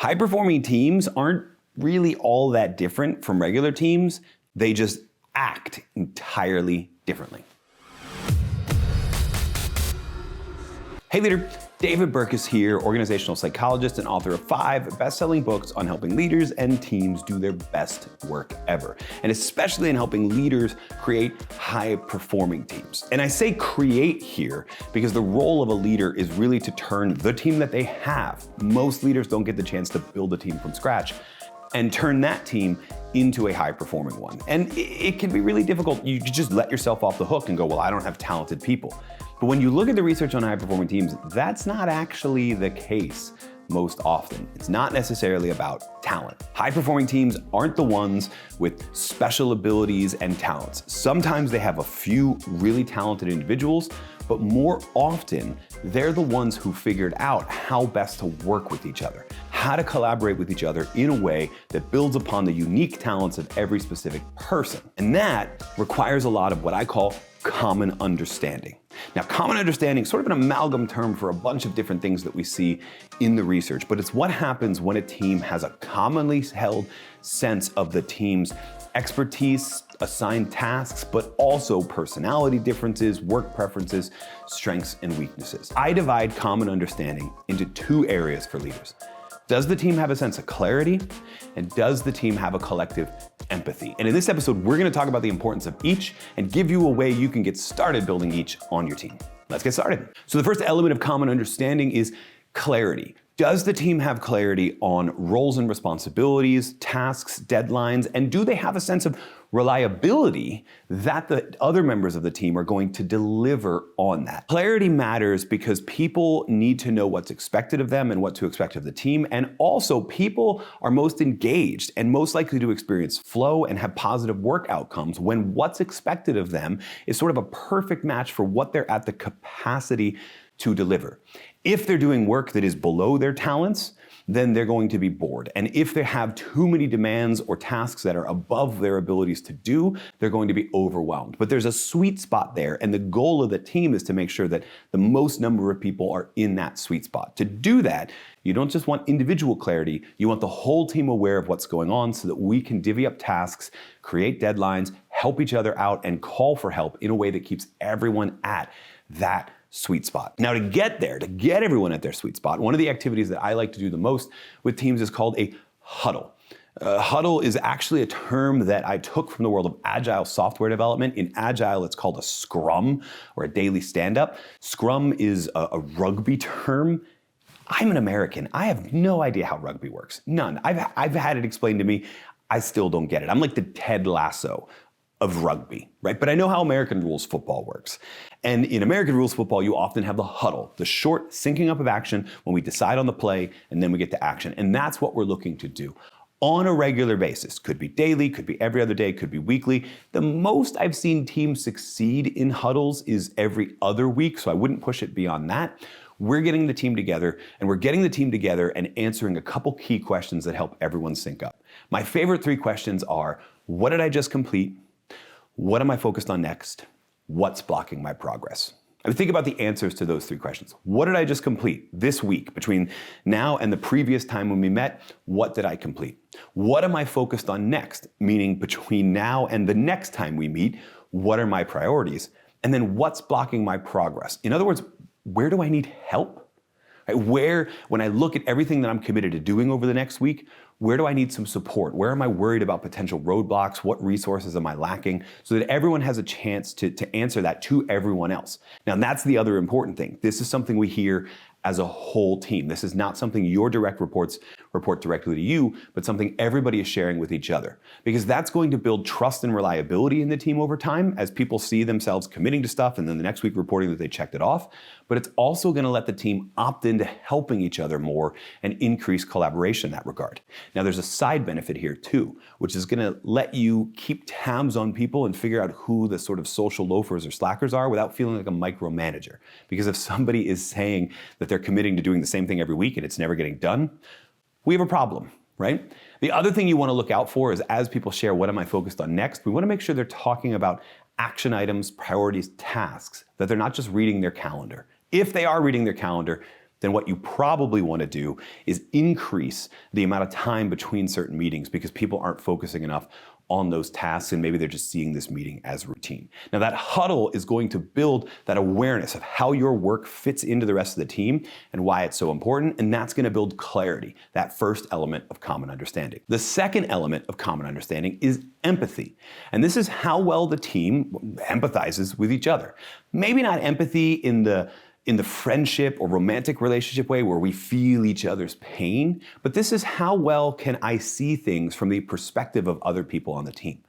High-performing teams aren't really all that different from regular teams. They just act entirely differently. Hey leader, David Burkus here, organizational psychologist and author of 5 best-selling books on helping leaders and teams do their best work ever, and especially in helping leaders create high-performing teams. And I say create here because the role of a leader is really to turn the team that they have. Most leaders don't get the chance to build a team from scratch and turn that team into a high-performing one. And it can be really difficult. You just let yourself off the hook and go, well, I don't have talented people. But when you look at the research on high-performing teams, that's not actually the case most often. It's not necessarily about talent. High-performing teams aren't the ones with special abilities and talents. Sometimes they have a few really talented individuals, but more often, they're the ones who figured out how best to work with each other, how to collaborate with each other in a way that builds upon the unique talents of every specific person. And that requires a lot of what I call common understanding. Now, common understanding is sort of an amalgam term for a bunch of different things that we see in the research, but it's what happens when a team has a commonly held sense of the team's expertise, assigned tasks, but also personality differences, work preferences, strengths, and weaknesses. I divide common understanding into 2 areas for leaders. Does the team have a sense of clarity? And does the team have a collective empathy? And in this episode, we're gonna talk about the importance of each and give you a way you can get started building each on your team. Let's get started. So the first element of common understanding is clarity. Does the team have clarity on roles and responsibilities, tasks, deadlines, and do they have a sense of reliability that the other members of the team are going to deliver on that? Clarity matters because people need to know what's expected of them and what to expect of the team, and also people are most engaged and most likely to experience flow and have positive work outcomes when what's expected of them is sort of a perfect match for what they're at the capacity to deliver. If they're doing work that is below their talents, then they're going to be bored. And if they have too many demands or tasks that are above their abilities to do, they're going to be overwhelmed. But there's a sweet spot there, and the goal of the team is to make sure that the most number of people are in that sweet spot. To do that, you don't just want individual clarity, you want the whole team aware of what's going on so that we can divvy up tasks, create deadlines, help each other out, and call for help in a way that keeps everyone at that sweet spot. Now to get there, to get everyone at their sweet spot, one of the activities that I like to do the most with teams is called a huddle. Huddle is actually a term that I took from the world of agile software development. In agile, it's called a scrum or a daily stand-up. Scrum is a rugby term. I'm an American. I have no idea how rugby works. None. I've had it explained to me. I still don't get it. I'm like the Ted Lasso of rugby, right? But I know how American rules football works. And in American rules football, you often have the huddle, the short syncing up of action when we decide on the play and then we get to action. And that's what we're looking to do on a regular basis. Could be daily, could be every other day, could be weekly. The most I've seen teams succeed in huddles is every other week, so I wouldn't push it beyond that. We're getting the team together, and we're getting the team together and answering a couple key questions that help everyone sync up. My favorite 3 questions are, what did I just complete? What am I focused on next? What's blocking my progress? I mean, think about the answers to those 3 questions. What did I just complete this week? Between now and the previous time when we met, what did I complete? What am I focused on next? Meaning between now and the next time we meet, what are my priorities? And then what's blocking my progress? In other words, where do I need help? Right? Where, when I look at everything that I'm committed to doing over the next week, where do I need some support? Where am I worried about potential roadblocks? What resources am I lacking? So that everyone has a chance to answer that to everyone else. Now, that's the other important thing. This is something we hear as a whole team. This is not something your direct reports report directly to you, but something everybody is sharing with each other. Because that's going to build trust and reliability in the team over time as people see themselves committing to stuff and then the next week reporting that they checked it off. But it's also going to let the team opt into helping each other more and increase collaboration in that regard. Now there's a side benefit here too, which is going to let you keep tabs on people and figure out who the sort of social loafers or slackers are without feeling like a micromanager. Because if somebody is saying that they're committing to doing the same thing every week and it's never getting done, we have a problem, right? The other thing you want to look out for is as people share what am I focused on next, we want to make sure they're talking about action items, priorities, tasks, that they're not just reading their calendar. If they are reading their calendar, then what you probably want to do is increase the amount of time between certain meetings because people aren't focusing enough on those tasks and maybe they're just seeing this meeting as routine. Now that huddle is going to build that awareness of how your work fits into the rest of the team and why it's so important, and that's going to build clarity, that first element of common understanding. The second element of common understanding is empathy, and this is how well the team empathizes with each other. Maybe not empathy in the friendship or romantic relationship way where we feel each other's pain, but this is how well can I see things from the perspective of other people on the team.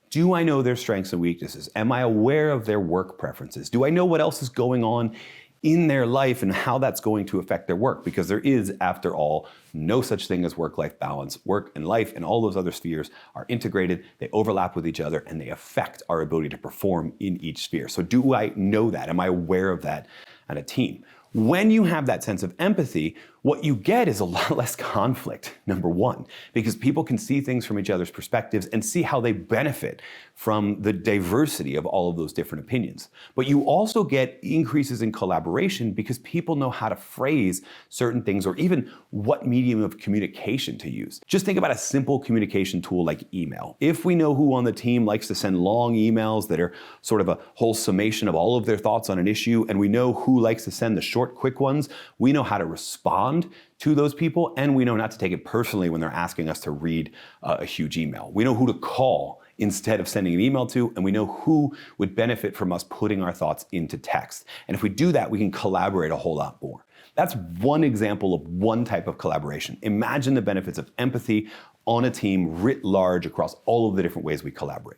Do I know their strengths and weaknesses? Am I aware of their work preferences? Do I know what else is going on in their life and how that's going to affect their work? Because there is, after all, no such thing as work-life balance. Work and life and all those other spheres are integrated, they overlap with each other, and they affect our ability to perform in each sphere. So do I know that? Am I aware of that on a team? When you have that sense of empathy, what you get is a lot less conflict, number one, because people can see things from each other's perspectives and see how they benefit from the diversity of all of those different opinions. But you also get increases in collaboration because people know how to phrase certain things or even what medium of communication to use. Just think about a simple communication tool like email. If we know who on the team likes to send long emails that are sort of a whole summation of all of their thoughts on an issue, and we know who likes to send the short, quick ones, we know how to respond to those people, and we know not to take it personally when they're asking us to read a huge email. We know who to call instead of sending an email to, and we know who would benefit from us putting our thoughts into text. And if we do that, we can collaborate a whole lot more. That's one example of one type of collaboration. Imagine the benefits of empathy on a team writ large across all of the different ways we collaborate.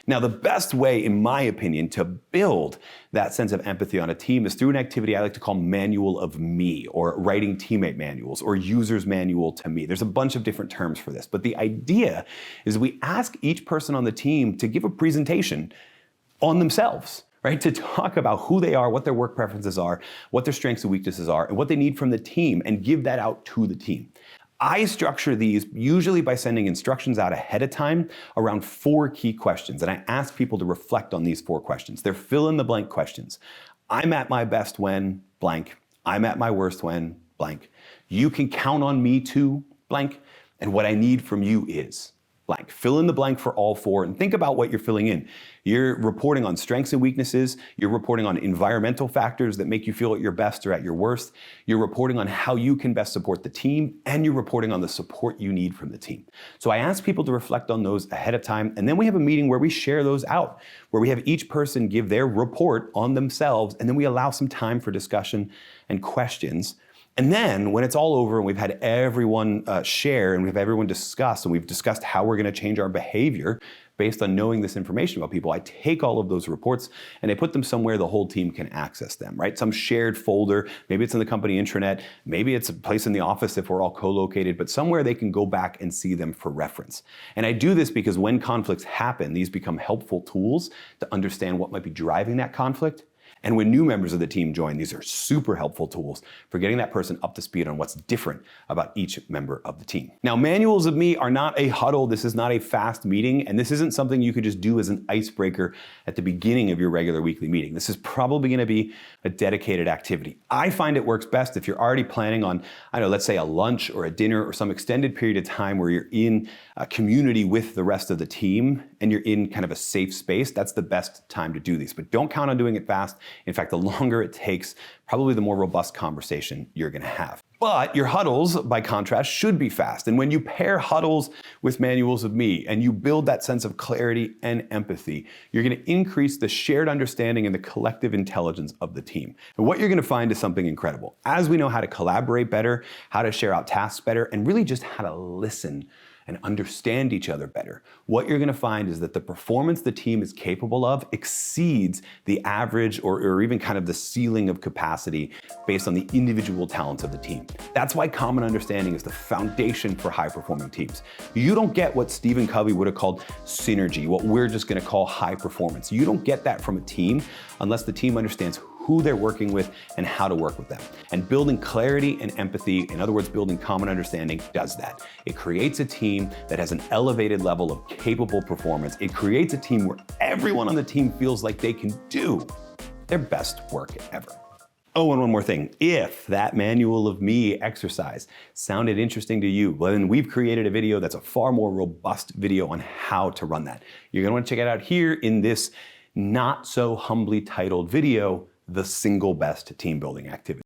Now, the best way, in my opinion, to build that sense of empathy on a team is through an activity I like to call Manual of Me, or writing teammate manuals, or user's manual to me. There's a bunch of different terms for this, but the idea is we ask each person on the team to give a presentation on themselves, right? To talk about who they are, what their work preferences are, what their strengths and weaknesses are, and what they need from the team, and give that out to the team. I structure these usually by sending instructions out ahead of time around 4 key questions, and I ask people to reflect on these 4 questions. They're fill-in-the-blank questions. I'm at my best when blank. I'm at my worst when blank. You can count on me to blank, and what I need from you is blank. Fill in the blank for all 4 and think about what you're filling in. You're reporting on strengths and weaknesses. You're reporting on environmental factors that make you feel at your best or at your worst. You're reporting on how you can best support the team, and you're reporting on the support you need from the team. So I ask people to reflect on those ahead of time, and then we have a meeting where we share those out, where we have each person give their report on themselves, and then we allow some time for discussion and questions. And then when it's all over and we've had everyone share and we've everyone discuss and we've discussed how we're going to change our behavior based on knowing this information about people, I take all of those reports and I put them somewhere the whole team can access them, right? Some shared folder, maybe it's in the company intranet, maybe it's a place in the office if we're all co-located, but somewhere they can go back and see them for reference. And I do this because when conflicts happen, these become helpful tools to understand what might be driving that conflict. And when new members of the team join, these are super helpful tools for getting that person up to speed on what's different about each member of the team. Now, Manuals of Me are not a huddle. This is not a fast meeting, and this isn't something you could just do as an icebreaker at the beginning of your regular weekly meeting. This is probably going to be a dedicated activity. I find it works best if you're already planning on, let's say a lunch or a dinner or some extended period of time where you're in a community with the rest of the team and you're in kind of a safe space. That's the best time to do these, but don't count on doing it fast. In fact, the longer it takes, probably the more robust conversation you're going to have. But your huddles, by contrast, should be fast. And when you pair huddles with Manuals of Me and you build that sense of clarity and empathy, you're going to increase the shared understanding and the collective intelligence of the team. And what you're going to find is something incredible. As we know how to collaborate better, how to share out tasks better, and really just how to listen and understand each other better, what you're going to find is that the performance the team is capable of exceeds the average or even kind of the ceiling of capacity based on the individual talents of the team. That's why common understanding is the foundation for high-performing teams. You don't get what Stephen Covey would have called synergy, what we're just going to call high performance. You don't get that from a team unless the team understands who they're working with and how to work with them. And building clarity and empathy, in other words, building common understanding, does that. It creates a team that has an elevated level of capable performance. It creates a team where everyone on the team feels like they can do their best work ever. Oh, and one more thing. If that manual of me exercise sounded interesting to you, well, then we've created a video that's a far more robust video on how to run that. You're gonna wanna check it out here in this not so humbly titled video, The Single Best Team Building Activity.